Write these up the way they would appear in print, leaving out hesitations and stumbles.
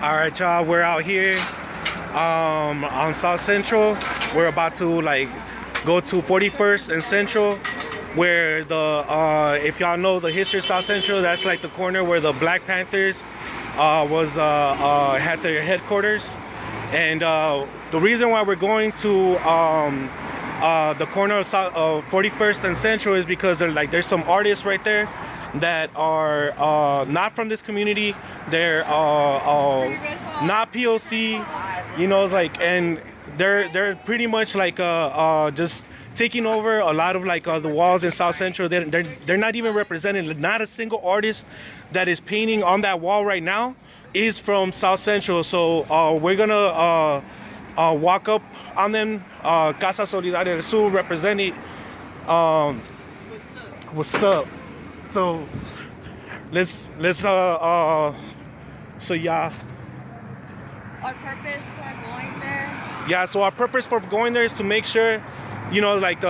All right, y'all, we're out here on South Central. We're about to like go to 41st and Central, where the if y'all know the history of South Central, that's like the corner where the Black Panthers had their headquarters. And the reason why we're going to the corner of 41st and Central is because there's some artists right there that are not from this community. They're not POC, you know, and they're pretty much just taking over a lot of the walls in South Central. They're not even represented. Not a single artist that is painting on that wall right now is from South Central. So we're gonna walk up on them. Casa Solidaria del Sur representing. What's up? So let's so yeah. Our purpose for going there? Yeah, so our purpose for going there is to make sure, you know, that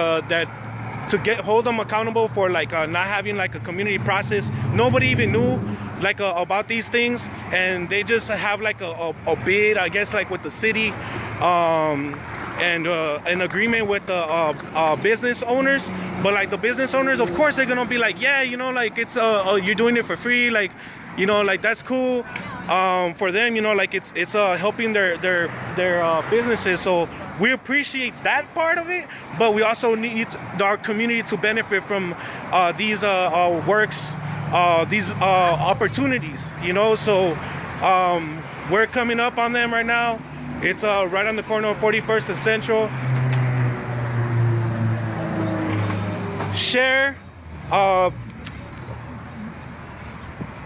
to hold them accountable for not having a community process. Nobody even knew about these things, and they just have a bid, I guess, with the city, and an agreement with the business owners. But the business owners, of course, they're gonna be yeah, you know, it's you're doing it for free, you know, that's cool. For them, you know, it's helping their businesses. So we appreciate that part of it, but we also need our community to benefit from these works, these opportunities, you know. So we're coming up on them right now. It's right on the corner of 41st and Central. Share,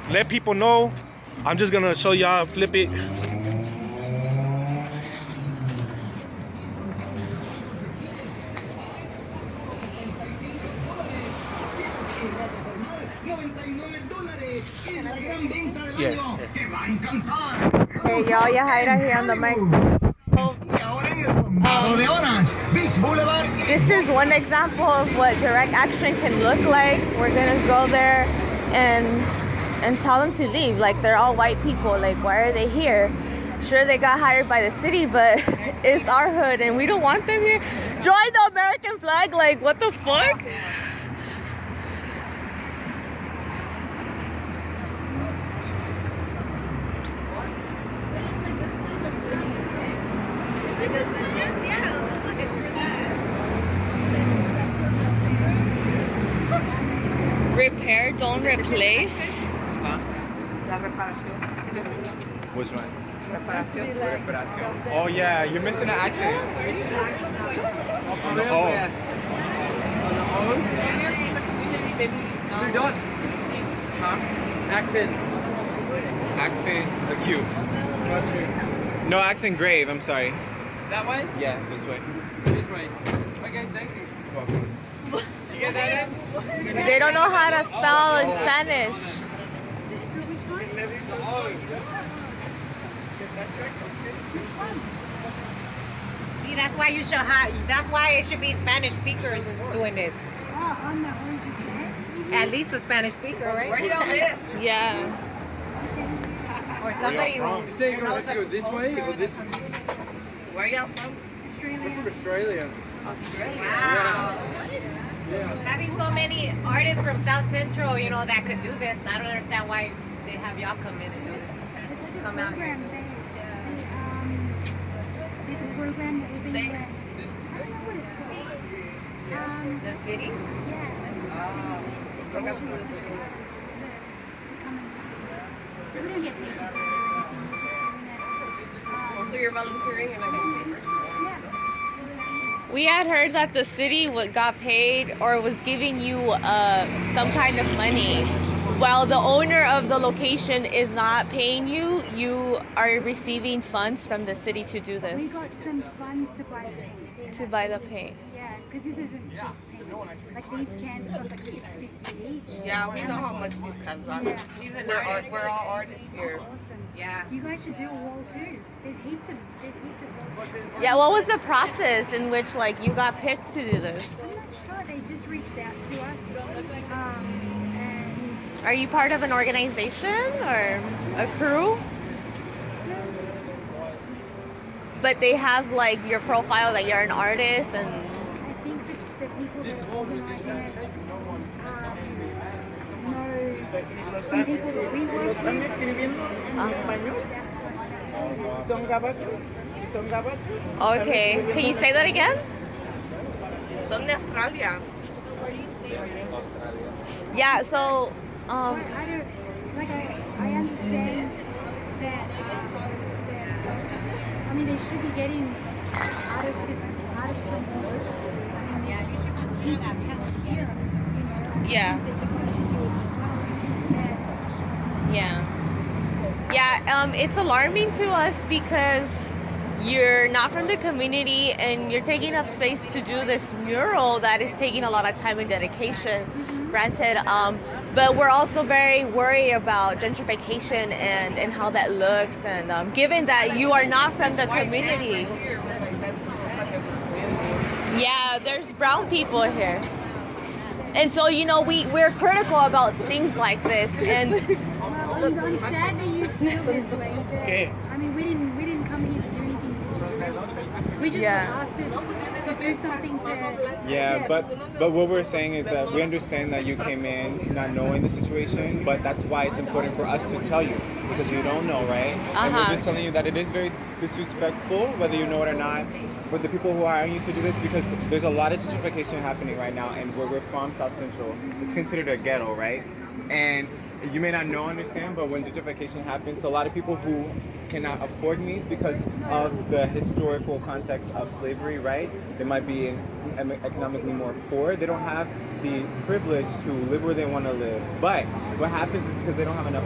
let people know. I'm just gonna show y'all, flip it. Yeah. Hey y'all, Yahaira here on the mic. This is one example of what direct action can look like. We're gonna go there and tell them to leave. They're all white people. Why are they here? Sure, they got hired by the city, but it's our hood and we don't want them here. Join the American flag. What the fuck? Repair, don't replace. La reparación. Which one? Reparación. Reparación. Oh yeah, you're missing an accent. On the O. Three dots. Huh? Accent. Accent acute. No, accent grave, I'm sorry. That way? Yeah, this way. This way. Okay, thank you. Welcome. You get that in? They don't know how to spell in Spanish. See, that's why you should have. That's why it should be Spanish speakers doing this. On the orange set? At least a Spanish speaker, right? Where do y'all live? Yeah. Or somebody who You say let's go this way or this? Where y'all from? Australia. Australia. Australia. Wow. Yeah. Having so many artists from South Central, you know, that could do this. I don't understand why they have y'all come in and do this. Come out here. There's a program that we've been doing. I don't know what it's called. The city? Yeah. Oh. To come and do this. So we don't get paid to do it or anything. We're just doing it. So you're volunteering and I get paid. Yeah. We had heard that the city got paid or was giving you some kind of money. While the owner of the location is not paying you, you are receiving funds from the city to do this. We got some funds to buy paint. To buy the paint. Yeah, because this isn't cheap paint. These cans cost $6.50 each. Yeah, we know how much these cans are. Yeah. We're all artists here. Awesome. Yeah. You guys should do a wall too. There's heaps of walls. Yeah, what was the process in which you got picked to do this? I'm not sure. They just reached out to us. And Are you part of an organization or a crew? But they have like your profile that you're an artist and. I think that the people that are organizing it know some people that we work with. And that's what's happening. Okay, can you say that again? Son de Australia. Yeah. So. I don't like. I understand that. I mean, they should be getting artists from all over. I mean, yeah, you should consider that here. You know. Yeah. That you should do it as well. Yeah. Yeah, it's alarming to us because you're not from the community and you're taking up space to do this mural that is taking a lot of time and dedication, granted. But we're also very worried about gentrification and how that looks. And given that you are not from the community. Yeah, there's brown people here. And so, you know, we're critical about things like this. And Well, I'm sad that you feel this way. But, I mean, we didn't come here to do anything disrespectful. We just were asked to do something to. Yeah, but what we're saying is that we understand that you came in not knowing the situation, but that's why it's important for us to tell you, because you don't know, right? And we're just telling you that it is very disrespectful, whether you know it or not, for the people who are hiring you to do this, because there's a lot of gentrification happening right now, and where we're from, South Central, it's considered a ghetto, right? And you may not know, understand, but when gentrification happens, a lot of people who cannot afford means because of the historical context of slavery, right? They might be economically more poor. They don't have the privilege to live where they want to live. But what happens is because they don't have enough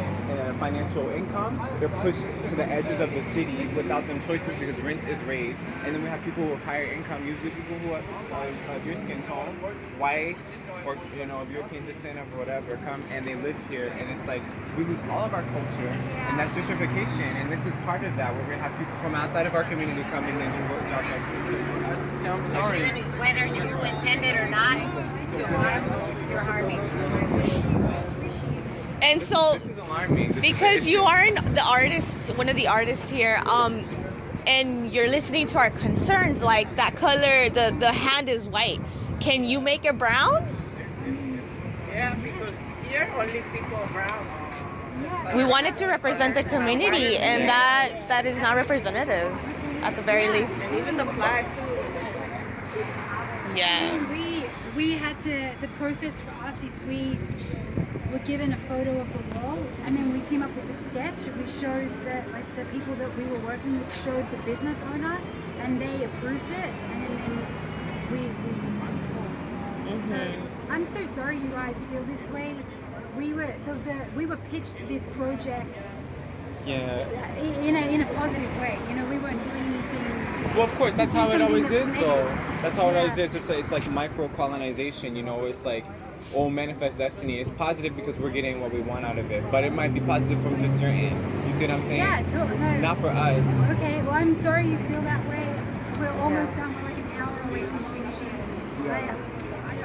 financial income, they're pushed to the edges of the city without them choices because rent is raised. And then we have people with higher income, usually people who are of your skin tone, white, or you know, of European descent or whatever, come and they live here, and it's like we lose all of our culture, and that's gentrification. And this is part of that, where we have people from outside of our community come in and do work jobs like this. I'm sorry. Whether you intended or not to harm, you're harming. And so, This is alarming. because you are the artist, one of the artists here, and you're listening to our concerns, like that color, the hand is white. Can you make it brown? Yeah, because here only people are brown. Yeah. We wanted to represent the community, and that is not representative, at the very least. And even the flag too. Yeah. We had to. The process for us is we were given a photo of the wall, and then we came up with a sketch. We showed the people that we were working with showed the business owner, and they approved it, and then we So I'm so sorry you guys feel this way. We were pitched this project in a positive way. You know, we weren't doing anything. Well, of course, that's how it always is, though. That's how it always is. It's like micro-colonization, you know. It's like, oh, manifest destiny. It's positive because we're getting what we want out of it. But it might be positive from just your end. You see what I'm saying? Yeah, totally. No. Not for us. Okay, well, I'm sorry you feel that way. We're almost done. We're like an hour away from finishing.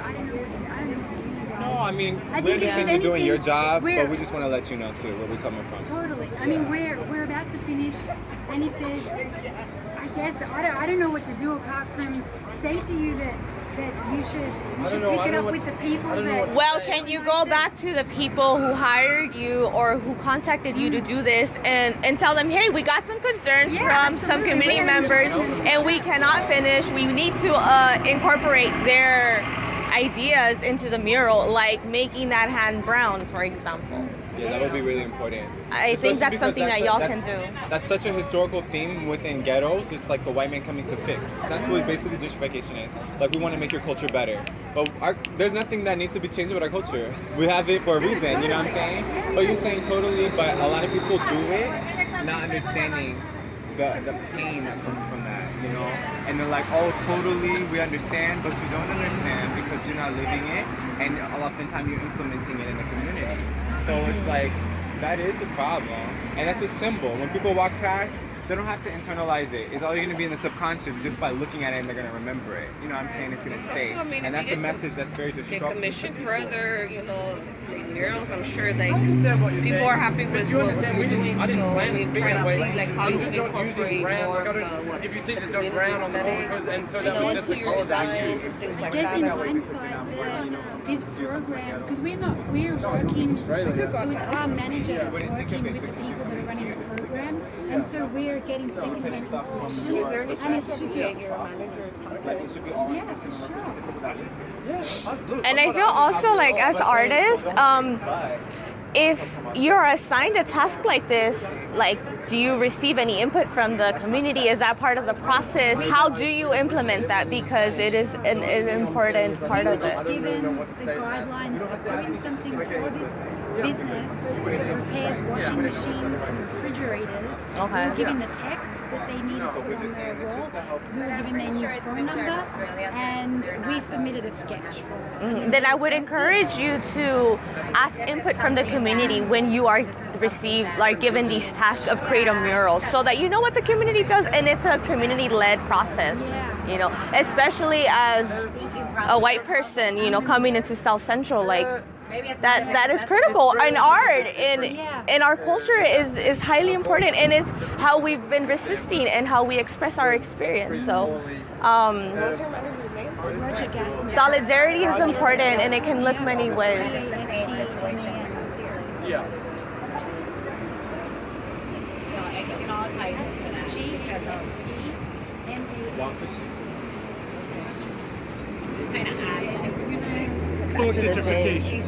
I don't know what to do. No, I mean, I we think if understand you're doing anything, your job, we're- but we just want to let you know, too, where we're coming from. Totally. I mean, we're about to finish, and if there's, I guess, I don't know what to do apart from say to you that you should pick it up with the people that. Well, can you go back to the people who hired you or who contacted you to do this and tell them, hey, we got some concerns from some community members and we cannot finish. We need to incorporate their ideas into the mural, like making that hand brown, for example. Yeah, that would be really important. I think that's something that y'all can do. That's such a historical theme within ghettos. It's like the white man coming to fix. That's what basically gentrification is. Like, we want to make your culture better. But there's nothing that needs to be changed with our culture. We have it for a reason, you know what I'm saying? But you're saying totally, but a lot of people do it not understanding the pain that comes from that, you know? And they're like, oh, totally, we understand, but you don't understand because you're not living it, and oftentimes you're implementing it in the community. So it's like, that is a problem. And that's a symbol. When people walk past, they don't have to internalize it. It's all going to be in the subconscious just by looking at it, and they're going to remember it. You know what I'm saying? It's going to stay. Also, I mean, and that's a message that's very get destructive. commissioned for other, like murals. I'm sure people are happy with what we're doing, so we're trying to see like how you can incorporate more of the if you see there's no ground on the road, and so that we just into your follow that designs view. and things like Guess in that. hindsight, this program, because we're working, it was our manager that's working with the people that are running the program, and so we're getting secondhand information. Is there any And chance it's that you get your manager's contact? yeah, for sure. And I feel also like as artists, if you're assigned a task like this, like, do you receive any input from the community? Is that part of the process? How do you implement that? Because it is an important part of it. Given the guidelines of doing something for this business that repairs washing machines and refrigerators, we were given the text that they needed to put on their wall, we were given their new phone number, and we submitted a sketch for it. Then I would encourage you to ask input from the community when you are given these tasks of create a mural, so that you know what the community does, and it's a community-led process. You know, especially as a white person, coming into South Central, like that is critical. And art in our culture is highly important, and it's how we've been resisting and how we express our experience. So solidarity is important, and it can look many ways. Yeah. It all ties into that. Kind of odd. If we're gonna Full gentrification.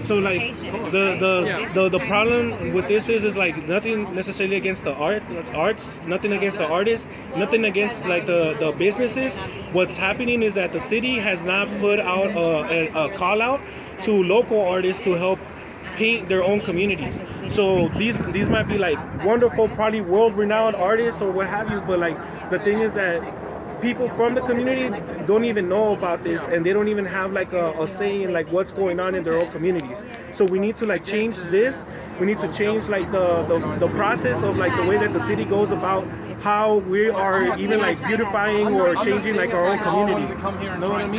So like the problem with this is like nothing necessarily against the arts, nothing against the artists, nothing against like the businesses. What's happening is that the city has not put out a call out to local artists to help paint their own communities. So these might be like wonderful, probably world-renowned artists or what have you, but like the thing is that people from the community don't even know about this, and they don't even have like a say in like what's going on in their own communities. So we need to like change this. We need to change like the process of like the way that the city goes about how we are even like beautifying or changing like our own community. You know what I mean?